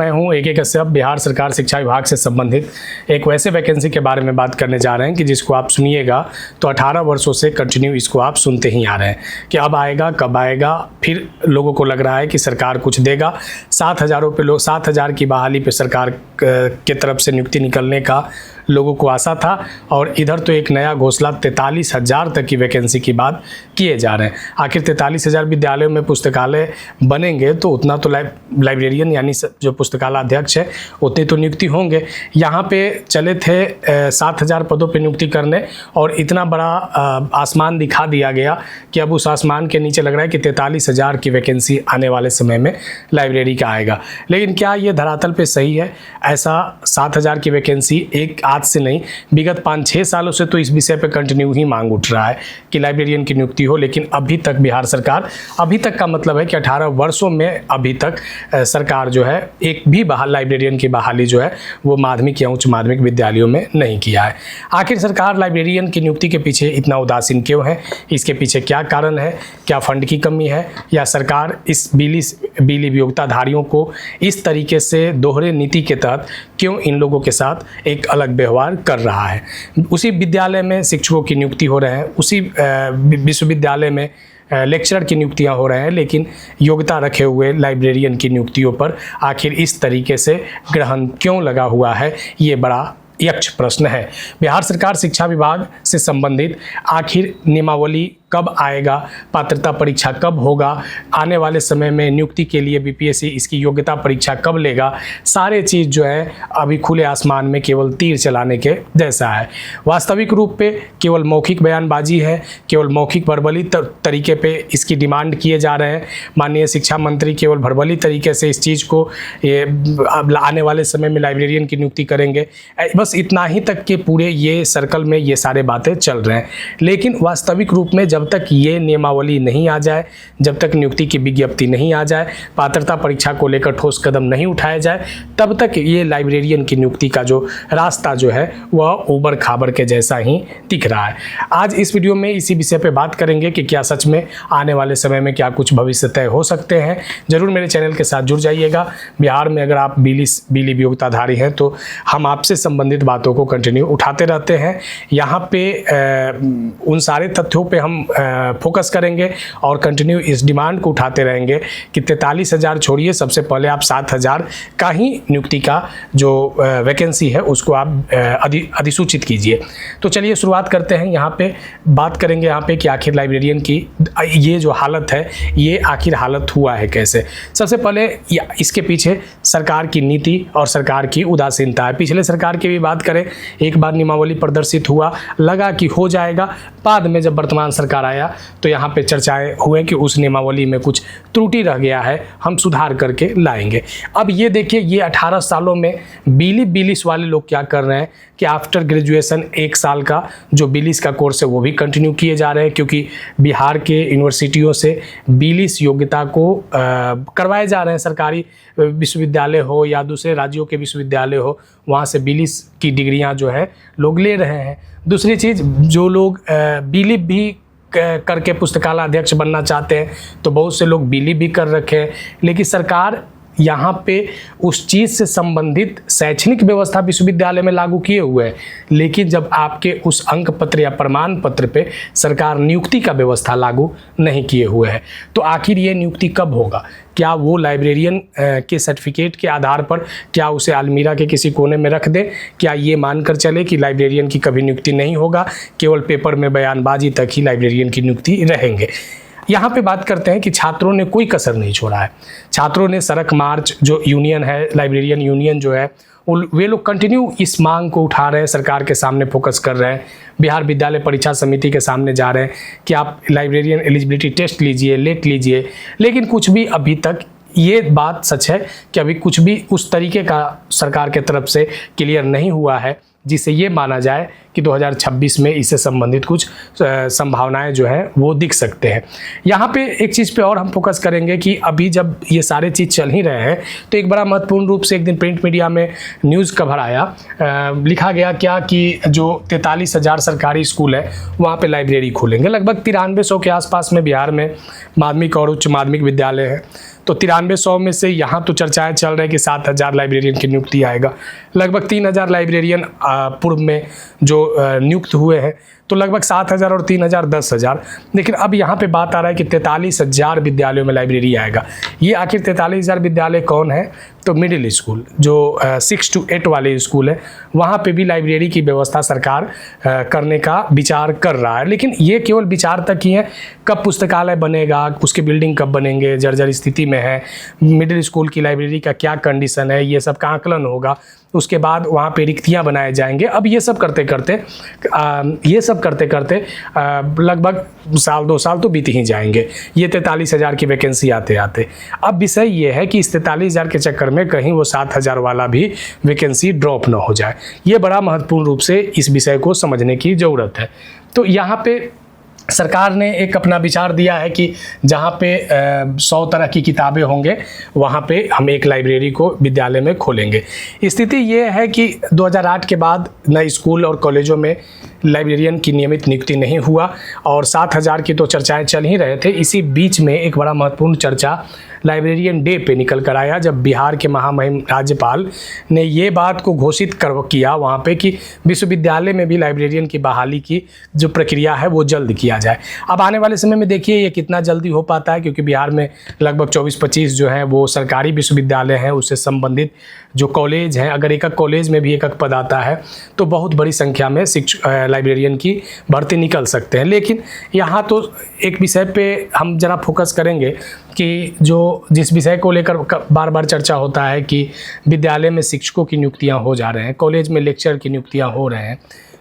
मैं हूं एक कश्यप। बिहार सरकार शिक्षा विभाग से संबंधित एक वैसे वैकेंसी के बारे में बात करने जा रहे हैं कि जिसको आप सुनिएगा तो 18 वर्षों से कंटिन्यू इसको आप सुनते ही आ रहे हैं कि अब आएगा, कब आएगा। फिर लोगों को लग रहा है कि सरकार कुछ देगा। 7,000 पे लोग 7,000 की बहाली पे सरकार के तरफ से नियुक्ति निकलने का लोगों को आशा था, और इधर तो एक नया घोषणा 43,000 तक की वैकेंसी की बात किए जा रहे हैं। आखिर 43,000 विद्यालयों में पुस्तकालय बनेंगे तो उतना तो लाइब्रेरियन यानी जो पुस्तकालय अध्यक्ष है उतनी तो नियुक्ति होंगे। यहाँ पे चले थे 7,000 पदों पे नियुक्ति करने, और इतना बड़ा आसमान दिखा दिया गया कि अब उस आसमान के नीचे लग रहा है कि 43,000 की वैकेंसी आने वाले समय में लाइब्रेरी का आएगा। लेकिन क्या ये धरातल पे सही है? ऐसा 7,000 की वैकेंसी एक आज से नहीं, विगत 5-6 सालों से तो इस विषय पे कंटिन्यू ही मांग उठ रहा है कि लाइब्रेरियन की नियुक्ति हो, लेकिन अभी तक बिहार सरकार, अभी तक का मतलब है कि 18 वर्षों में अभी तक सरकार जो है एक भी लाइब्रेरियन की बहाली जो है वो माध्यमिक या उच्च माध्यमिक विद्यालयों में नहीं किया है। आखिर सरकार लाइब्रेरियन की नियुक्ति के पीछे इतना उदासीन क्यों है? इसके पीछे क्या कारण है? क्या फंड की कमी है, या सरकार इस बिली योग्यताधारियों को इस तरीके से दोहरे नीति के तहत क्यों इन लोगों के साथ एक अलग व्यवहार कर रहा है? उसी विद्यालय में शिक्षकों की नियुक्ति हो रहे हैं, उसी विश्वविद्यालय में लेक्चरर की नियुक्तियां हो रहे हैं, लेकिन योग्यता रखे हुए लाइब्रेरियन की नियुक्तियों पर आखिर इस तरीके से ग्रहण क्यों लगा हुआ है? ये बड़ा यक्ष प्रश्न है। बिहार सरकार शिक्षा विभाग से संबंधित आखिर नियमावली कब आएगा, पात्रता परीक्षा कब होगा, आने वाले समय में नियुक्ति के लिए बीपीएससी इसकी योग्यता परीक्षा कब लेगा, सारे चीज़ जो है अभी खुले आसमान में केवल तीर चलाने के जैसा है। वास्तविक रूप पे केवल मौखिक बयानबाजी है, केवल मौखिक वर्बली तरीके पे इसकी डिमांड किए जा रहे हैं। माननीय शिक्षा मंत्री केवल वर्बली तरीके से इस चीज़ को आने वाले समय में लाइब्रेरियन की नियुक्ति करेंगे, बस इतना ही तक के पूरे ये सर्कल में ये सारे बातें चल रहे हैं। लेकिन वास्तविक रूप में जब तक ये नियमावली नहीं आ जाए, जब तक नियुक्ति की विज्ञप्ति नहीं आ जाए, पात्रता परीक्षा को लेकर ठोस कदम नहीं उठाया जाए, तब तक ये लाइब्रेरियन की नियुक्ति का जो रास्ता जो है वह ऊबड़ खाबड़ के जैसा ही दिख रहा है। आज इस वीडियो में इसी विषय पे बात करेंगे कि क्या सच में आने वाले समय में क्या कुछ भविष्य तय हो सकते हैं। जरूर मेरे चैनल के साथ जुड़ जाइएगा। बिहार में अगर आप बिली योग्यताधारी हैं तो हम आपसे संबंधित बातों को कंटिन्यू उठाते रहते हैं। यहाँ पे उन सारे तथ्यों पे हम फोकस करेंगे और कंटिन्यू इस डिमांड को उठाते रहेंगे कि 43,000 छोड़िए, सबसे पहले आप 7,000 का ही नियुक्ति का जो वैकेंसी है उसको आप अधिसूचित कीजिए। तो चलिए शुरुआत करते हैं। यहाँ पे बात करेंगे यहाँ पे कि आखिर लाइब्रेरियन की ये जो हालत है ये आखिर हालत हुआ है कैसे। सबसे पहले इसके पीछे सरकार की नीति और सरकार की उदासीनता है। पिछले सरकार की भी बात करें, एक बार नियमावली प्रदर्शित हुआ, लगा कि हो जाएगा, बाद में जब वर्तमान सरकार आया तो यहाँ पे चर्चाएं हुए कि उस नियमावली में कुछ त्रुटि रह गया है, हम सुधार करके लाएंगे। अब ये देखिए, ये 18 सालों में बिलिस वाले लोग क्या कर रहे हैं कि आफ्टर ग्रेजुएशन 1 साल का जो बिलिस का कोर्स है वो भी कंटिन्यू किए जा रहे हैं, क्योंकि बिहार के यूनिवर्सिटियों से बिलिस योग्यता को करवाए जा रहे हैं। सरकारी विश्वविद्यालय हो या दूसरे राज्यों के विश्वविद्यालय हो, वहाँ से बिलिस की डिग्रियाँ जो है लोग ले रहे हैं। दूसरी चीज़, जो लोग बिलिप भी करके पुस्तकालय अध्यक्ष बनना चाहते हैं तो बहुत से लोग बिली भी कर रखे हैं, लेकिन सरकार यहाँ पे उस चीज़ से संबंधित शैक्षणिक व्यवस्था विश्वविद्यालय में लागू किए हुए है, लेकिन जब आपके उस अंक पत्र या प्रमाण पत्र पे सरकार नियुक्ति का व्यवस्था लागू नहीं किए हुए है, तो आखिर ये नियुक्ति कब होगा? क्या वो लाइब्रेरियन के सर्टिफिकेट के आधार पर क्या उसे अलमीरा के किसी कोने में रख दें? क्या ये मानकर चले कि लाइब्रेरियन की कभी नियुक्ति नहीं होगा, केवल पेपर में बयानबाजी तक ही लाइब्रेरियन की नियुक्ति रहेंगे? यहाँ पे बात करते हैं कि छात्रों ने कोई कसर नहीं छोड़ा है। छात्रों ने सड़क मार्च, जो यूनियन है, लाइब्रेरियन यूनियन जो है, वे लोग कंटिन्यू इस मांग को उठा रहे हैं, सरकार के सामने फोकस कर रहे हैं, बिहार विद्यालय परीक्षा समिति के सामने जा रहे हैं कि आप लाइब्रेरियन एलिजिबिलिटी टेस्ट लीजिए, लेट लीजिए। लेकिन कुछ भी अभी तक ये बात सच है कि अभी कुछ भी उस तरीके का सरकार के तरफ से क्लियर नहीं हुआ है जिससे ये माना जाए कि 2026 में इससे संबंधित कुछ संभावनाएं जो हैं वो दिख सकते हैं। यहाँ पे एक चीज़ पे और हम फोकस करेंगे कि अभी जब ये सारे चीज़ चल ही रहे हैं तो एक बड़ा महत्वपूर्ण रूप से एक दिन प्रिंट मीडिया में न्यूज़ कवर आया, लिखा गया क्या कि जो 43,000 सरकारी स्कूल है वहाँ पे लाइब्रेरी खोलेंगे। लगभग 9300 के आसपास में बिहार में माध्यमिक और उच्च माध्यमिक विद्यालय हैं। तो 9300 में से यहाँ तो चर्चाएं चल रही है कि 7000 लाइब्रेरियन की नियुक्ति आएगा। लगभग 3000 लाइब्रेरियन पूर्व में जो नियुक्त हुए हैं, तो लगभग 7000 और 3000 10,000। लेकिन अब यहाँ पे बात आ रहा है कि 43,000 विद्यालयों में लाइब्रेरी आएगा। ये आखिर 43,000 विद्यालय कौन है? तो मिडिल स्कूल जो 6 to 8 वाले स्कूल है, वहाँ पे भी लाइब्रेरी की व्यवस्था सरकार करने का विचार कर रहा है। लेकिन ये केवल विचार तक ही है, कब पुस्तकालय बनेगा, उसके बिल्डिंग कब बनेंगे, जर्जर स्थिति में है, मिडिल स्कूल की लाइब्रेरी का क्या कंडीशन है, ये सब का आकलन होगा। उसके बाद वहाँ पे रिक्तियाँ बनाए जाएंगे। अब ये सब करते करते लगभग 1-2 साल तो बीत ही जाएंगे, ये 43,000 की वैकेंसी आते आते। अब विषय ये है कि इस 43,000 के चक्कर में कहीं वो 7,000 वाला भी वैकेंसी ड्रॉप ना हो जाए। ये बड़ा महत्वपूर्ण रूप से इस विषय को समझने की ज़रूरत है। तो यहाँ पे सरकार ने एक अपना विचार दिया है कि जहाँ पे 100 तरह की किताबें होंगे, वहाँ पे हम एक लाइब्रेरी को विद्यालय में खोलेंगे। स्थिति ये है कि 2008 के बाद नए स्कूल और कॉलेजों में लाइब्रेरियन की नियमित नियुक्ति नहीं हुआ और 7,000 की तो चर्चाएं चल ही रहे थे। इसी बीच में एक बड़ा महत्वपूर्ण चर्चा लाइब्रेरियन डे पे निकल कर आया, जब बिहार के महामहिम राज्यपाल ने ये बात को घोषित किया वहाँ पे कि विश्वविद्यालय में भी लाइब्रेरियन की बहाली की जो प्रक्रिया है वो जल्द किया जाए। अब आने वाले समय में देखिए ये कितना जल्दी हो पाता है, क्योंकि बिहार में लगभग 24-25 जो है वो सरकारी विश्वविद्यालय हैं, उससे संबंधित जो कॉलेज हैं। अगर एक कॉलेज में भी एक पद आता है तो बहुत बड़ी संख्या में लाइब्रेरियन की भर्ती निकल सकते हैं। लेकिन यहाँ तो एक विषय पे हम ज़रा फोकस करेंगे कि जिस विषय को लेकर बार बार चर्चा होता है कि विद्यालय में शिक्षकों की नियुक्तियाँ हो जा रहे हैं, कॉलेज में लेक्चर की नियुक्तियाँ हो रहे हैं,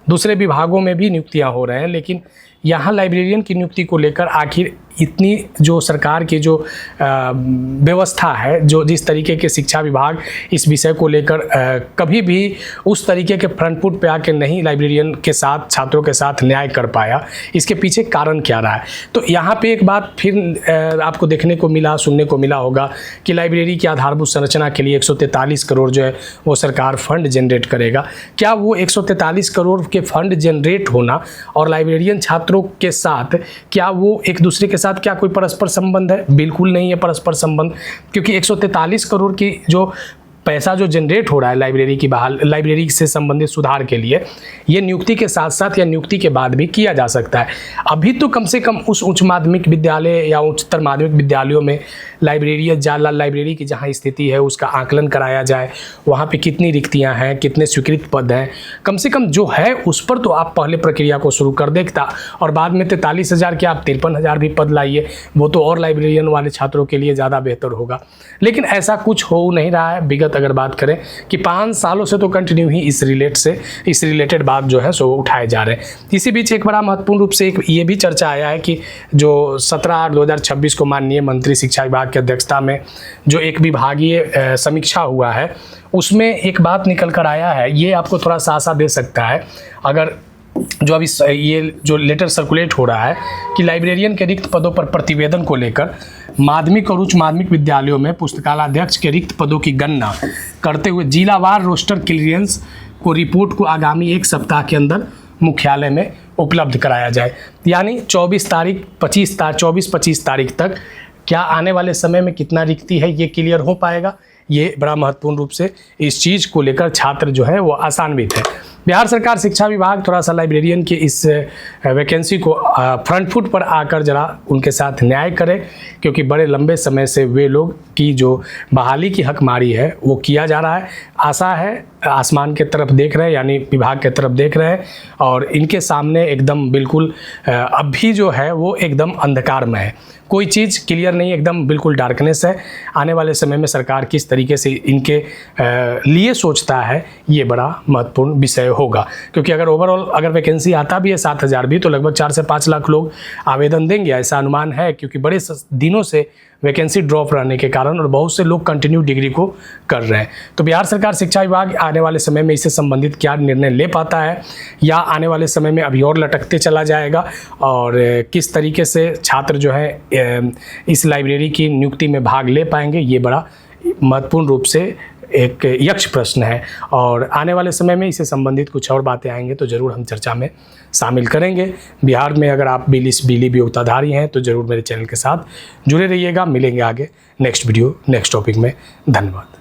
दूसरे विभागों में भी नियुक्तियाँ हो रहे हैं, लेकिन यहाँ लाइब्रेरियन की नियुक्ति को लेकर आखिर इतनी जो सरकार की जो व्यवस्था है, जो जिस तरीके के शिक्षा विभाग इस विषय को लेकर कभी भी उस तरीके के फ्रंट फुट पे आके नहीं लाइब्रेरियन के साथ, छात्रों के साथ न्याय कर पाया, इसके पीछे कारण क्या रहा है? तो यहाँ पे एक बात फिर आपको देखने को मिला, सुनने को मिला होगा कि लाइब्रेरी की आधारभूत संरचना के लिए 143 करोड़ जो है वो सरकार फंड जनरेट करेगा। क्या वो 143 करोड़ के फंड जनरेट होना और लाइब्रेरियन छात्रों के साथ क्या वो एक दूसरे के साथ क्या कोई परस्पर संबंध है? बिल्कुल नहीं है परस्पर संबंध, क्योंकि 143 करोड़ की जो पैसा जो जनरेट हो रहा है लाइब्रेरी से संबंधित सुधार के लिए, ये नियुक्ति के साथ साथ या नियुक्ति के बाद भी किया जा सकता है। अभी तो कम से कम उस उच्च माध्यमिक विद्यालय या उच्चतर माध्यमिक विद्यालयों में लाइब्रेरी की जहाँ स्थिति है उसका आकलन कराया जाए, वहाँ पे कितनी रिक्तियाँ हैं, कितने स्वीकृत पद हैं, कम से कम जो है उस पर तो आप पहले प्रक्रिया को शुरू कर देता और बाद में 43,000 के आप 53,000 भी पद लाइए, वो तो और लाइब्रेरियन वाले छात्रों के लिए ज़्यादा बेहतर होगा। लेकिन ऐसा कुछ हो नहीं रहा है। विगत अगर बात करें कि 5 सालों से तो कंटिन्यू ही इस रिलेटेड बात जो है सो उठाए जा रहे हैं। इसी बीच एक बड़ा महत्वपूर्ण रूप से एक ये भी चर्चा आया है कि जो 17/8/2026 को माननीय मंत्री शिक्षा विभाग की अध्यक्षता में जो एक विभागीय समीक्षा हुआ है, उसमें एक बात निकल कर आया है, ये आपको थोड़ा सा आशा दे सकता है। अगर जो अभी ये जो लेटर सर्कुलेट हो रहा है कि लाइब्रेरियन के रिक्त पदों पर प्रतिवेदन को लेकर माध्यमिक और उच्च माध्यमिक विद्यालयों में पुस्तकालयाध्यक्ष के रिक्त पदों की गणना करते हुए जिलावार रोस्टर क्लियरेंस को रिपोर्ट को आगामी 1 सप्ताह के अंदर मुख्यालय में उपलब्ध कराया जाए। यानी 24-25 तारीख तक क्या आने वाले समय में कितना रिक्ति है ये क्लियर हो पाएगा। ये बड़ा महत्वपूर्ण रूप से इस चीज़ को लेकर छात्र जो है वो आसान्वित है। बिहार सरकार शिक्षा विभाग थोड़ा सा लाइब्रेरियन की इस वैकेंसी को फ्रंट फुट पर आकर जरा उनके साथ न्याय करे, क्योंकि बड़े लंबे समय से वे लोग की जो बहाली की हकमारी है वो किया जा रहा है। आशा है आसमान के तरफ देख रहे हैं, यानी विभाग के तरफ देख रहे हैं और इनके सामने एकदम बिल्कुल अभी जो है वो एकदम अंधकार में है, कोई चीज़ क्लियर नहीं, एकदम बिल्कुल डार्कनेस है। आने वाले समय में सरकार किस तरीके से इनके लिए सोचता है ये बड़ा महत्वपूर्ण विषय होगा, क्योंकि अगर ओवरऑल अगर वैकेंसी आता भी है 7,000 भी तो लगभग 4 से 5 लाख लोग आवेदन देंगे, ऐसा अनुमान है, क्योंकि बड़े दिनों से वैकेंसी ड्रॉप रहने के कारण और बहुत से लोग कंटिन्यू डिग्री को कर रहे हैं। तो बिहार सरकार शिक्षा विभाग आने वाले समय में इससे संबंधित क्या निर्णय ले पाता है या आने वाले समय में अभी और लटकते चला जाएगा और किस तरीके से छात्र जो है इस लाइब्रेरी की नियुक्ति में भाग ले पाएंगे, ये बड़ा महत्वपूर्ण रूप से एक यक्ष प्रश्न है और आने वाले समय में इससे संबंधित कुछ और बातें आएंगे तो ज़रूर हम चर्चा में शामिल करेंगे। बिहार में अगर आप बिजली वियोक्ताधारी हैं तो ज़रूर मेरे चैनल के साथ जुड़े रहिएगा। मिलेंगे आगे नेक्स्ट वीडियो नेक्स्ट टॉपिक में। धन्यवाद।